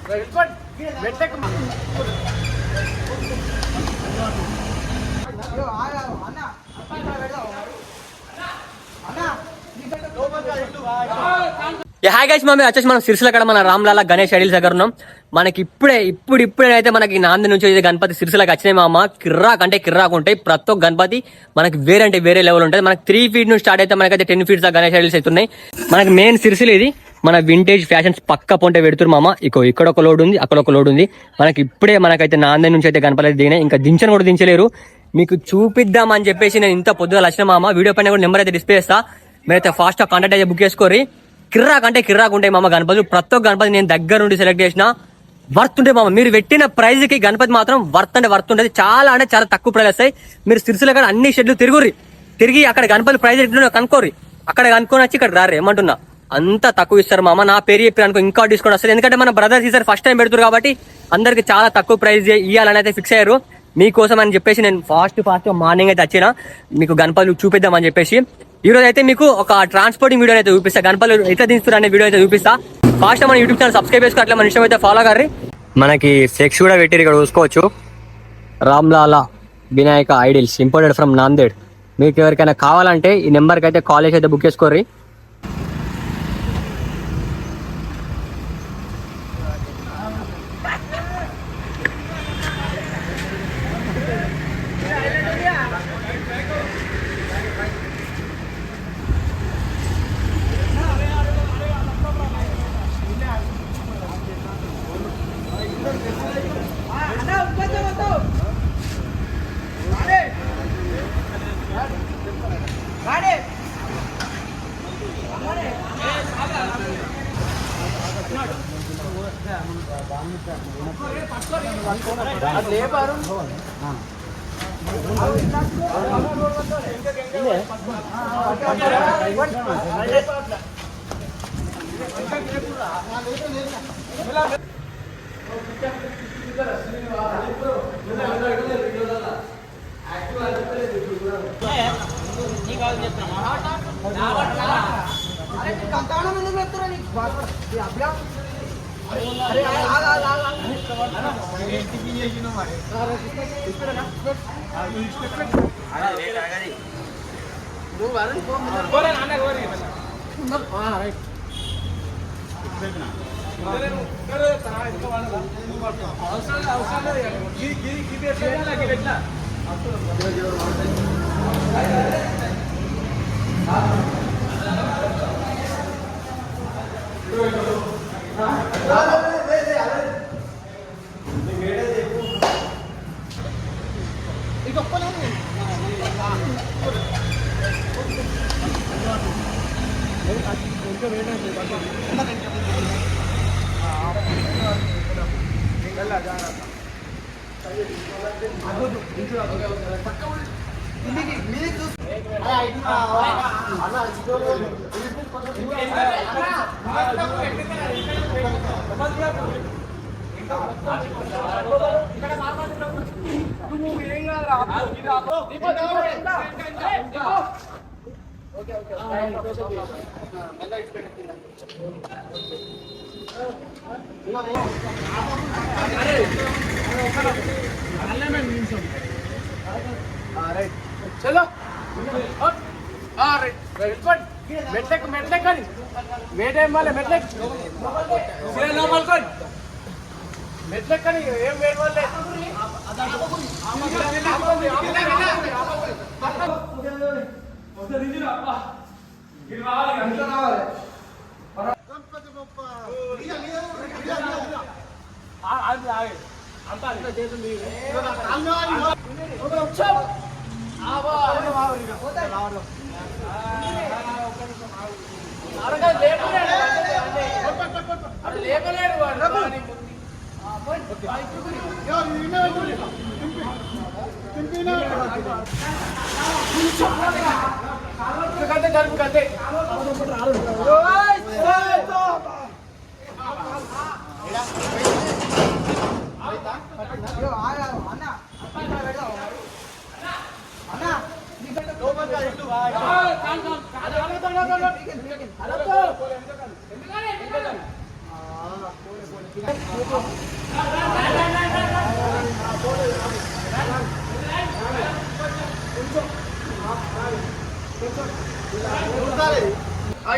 Hi guys, వచ్చేసి మనం సిరిసిల్ల కాడ మన రామ్లాల గణేష్ ఐడిల్స్ దగ్గర ఉన్నాం. మనకి ఇప్పుడైతే మనకి నాంది నుంచి గణపతి సిరిసిల్లకి వచ్చినాయి మామ. కిర్రాక్ అంటే కిర్రాక్ ఉంటాయి. ప్రతి ఒక్క గణపతి మనకి వేరే లెవెల్ ఉంటుంది. మనకి 3 feet నుంచి స్టార్ట్ అయితే మనకైతే 10 feet దాకా గణేష్ ఐడిల్స్ అవుతున్నాయి. మనకి మెయిన్ సిరిసిల్ల ఇది మన వింటేజ్ ఫ్యాషన్స్ పక్క పొంటే పెడుతురు మామ. ఇక్కడ ఒక లోడ్ ఉంది, అక్కడ ఒక లోడ్ ఉంది. మనకైతే నాంది నుంచి అయితే గణపతి దిగినాయి. ఇంకా దించని కూడా దించలేరు. మీకు చూపిద్దామని చెప్పేసి నేను ఇంత పొద్దుగా వచ్చిన మామ. వీడియో పైన కూడా నెంబర్ అయితే డిస్ప్లే చేస్తా. మీరైతే ఫాస్ట్ గా కాంటాక్ట్ అయితే బుక్ చేసుకోరి. కిర్రాక్ అంటే కిర్రాక్ ఉంటాయి మామ గణపతులు. ప్రతి ఒక్క గణపతి నేను దగ్గర నుండి సెలెక్ట్ చేసిన వర్త్ ఉంటాయి మామ. మీరు పెట్టిన ప్రైజ్ కి గణపతి మాత్రం వర్త్ ఉంటుంది. చాలా అంటే చాలా తక్కువ ప్రైస్ వస్తాయి. మీరు సిరిసిల్ల కాడ అన్ని షెడ్లు తిరిగి అక్కడ గణపతి ప్రైజ్ ఎట్లున్నా కనుక్కోరి. అక్కడ కనుక్కొని వచ్చి ఇక్కడ రారు. ఏమంటున్నా అంత తక్కువ ఇస్తారు మామ. నా పేరు చెప్పి అనుకో ఇంకా డిస్కౌంట్ వస్తుంది. ఎందుకంటే మన బ్రదర్స్ ఈసారి ఫస్ట్ టైం పెడుతున్నారు కాబట్టి అందరికి చాలా తక్కువ ప్రైజ్ ఇవ్వాలని అయితే ఫిక్స్ అయ్యారు. మీకోసం అని చెప్పేసి నేను ఫాస్ట్ మార్నింగ్ అయితే వచ్చిన మీకు గణపతులు చూపిద్దామని చెప్పేసి. ఈ రోజు అయితే మీకు ఒక ట్రాన్స్పోర్టింగ్ వీడియో అయితే చూపిస్తా. గణపతులు ఎట్లా దించుతారు అనే వీడియో అయితే చూపిస్తా. ఫాస్ట్ మన యూట్యూబ్ ఛానల్ సబ్స్క్రైబ్ చేసుకో. అట్లా మన ఇష్టం అయితే ఫాలో గారి. మనకి ఫ్లెక్స్ కూడా పెట్టి ఇక్కడ చూసుకోవచ్చు. Ramlala Vinayaka idols imported from Nanded. మీకు ఎవరికైనా కావాలంటే ఈ నెంబర్కి అయితే కాల్ చేసి అయితే బుక్ చేసుకోర్రి. चलो మెట్లెక్కని వేటేం వాళ్ళే మెట్లెక్కని ఏం వేడి వాళ్ళే అంతా చేస్తుంది లేపలేడు కంటే జరుపు కంటే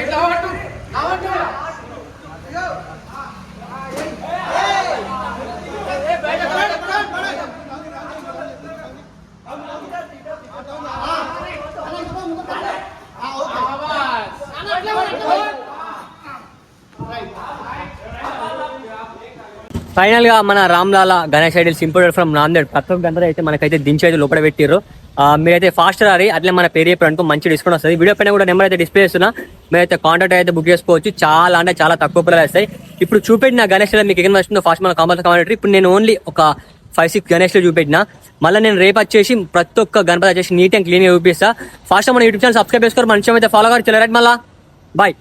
ఇట్లా పట్టు నా పట్టు ఫైనల్ గా మన Ramlala Ganesh idols imported from Nanded ప్రతి ఒక్క గంటలో అయితే మనకైతే దించి అయితే లోపల పెట్టిర్రు. మీరైతే ఫాస్ట్ రారి అట్లే మన పేరు చెప్పారు అనుకో మంచి డిస్కౌంట్ వస్తుంది. వీడియో పైన కూడా నెంబర్ అయితే డిస్ప్లే చేస్తున్నా, మీరైతే కాంటాక్ట్ అయితే బుక్ చేసుకోవచ్చు. చాలా అంటే చాలా తక్కువ ప్రైస్ వస్తాయి. ఇప్పుడు చూపెట్టిన గణేష్ మీకు ఏం వస్తుందో ఫాస్ట్ మన కామెంట్. ఇప్పుడు నేను ఓన్లీ ఒక 5-6 గణేష్లు చూపెట్టిన. మళ్ళీ నేను రేపు వచ్చేసి ప్రతి ఒక్క గణపతి వచ్చేసి నీట్ అండ్ క్లీన్ గా చూపిస్తా. ఫాస్ట్ మన యూట్యూబ్ ఛానల్ సబ్స్క్రైబ్ చేసుకోరు, మంచిగా అయితే ఫాలో గారు. చలో రైట్, మళ్ళా బాయ్.